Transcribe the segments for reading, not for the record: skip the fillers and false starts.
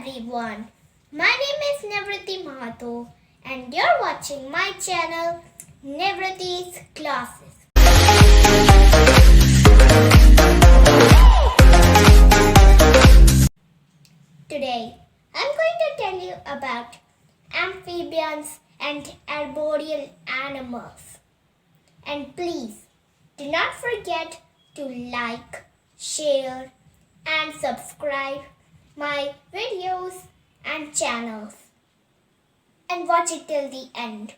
everyone. My name is Nivriti and you're watching my channel Nivriti's Classes. Today I'm going to tell you about amphibians and arboreal animals. And please do not forget to like, share and subscribe my videos and channels and watch it till the end.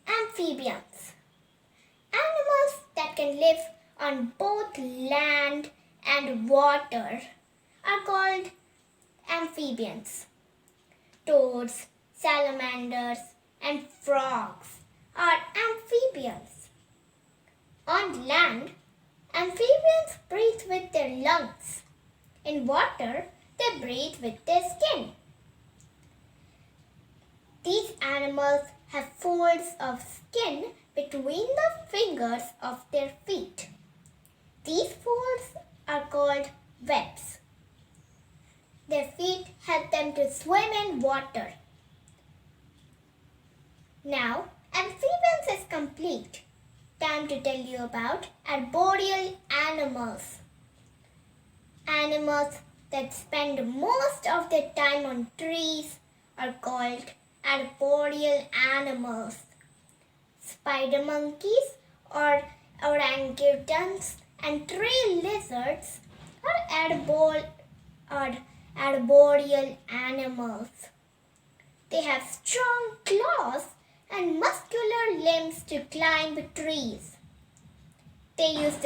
Amphibians. Animals that can live on both land and water are called amphibians. Toads, salamanders and frogs are amphibians. On land, amphibians breathe with their lungs. In water, they breathe with their skin. These animals have folds of skin between the fingers of their feet. These folds are called webs. Their feet help them to swim in water. Now, amphibians is complete. Time to tell you about arboreal animals. Animals that spend most of their time on trees are called arboreal animals. Spider monkeys or orangutans and tree lizards are arboreal animals. They have strong claws and muscular limbs to climb trees. They use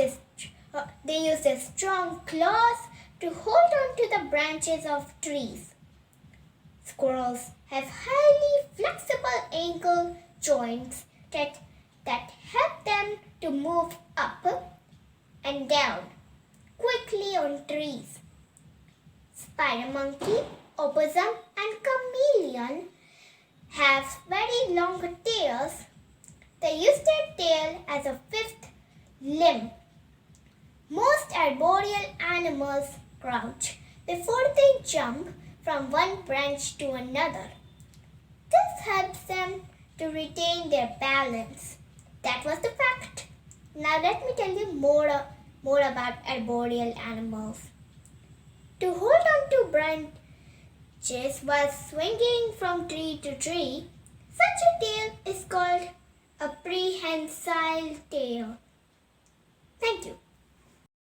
their strong claws to hold on to the branches of trees. Squirrels have highly flexible ankle joints that help them to move up and down quickly on trees. Spider monkey, opossum and chameleon have very long tails. They use their tail as a fifth limb. Most arboreal animals crouch before they jump from one branch to another. This helps them to retain their balance. That was the fact. Now let me tell you more about arboreal animals. To hold on to branches while swinging from tree to tree, such a tail is called a prehensile tail. Thank you.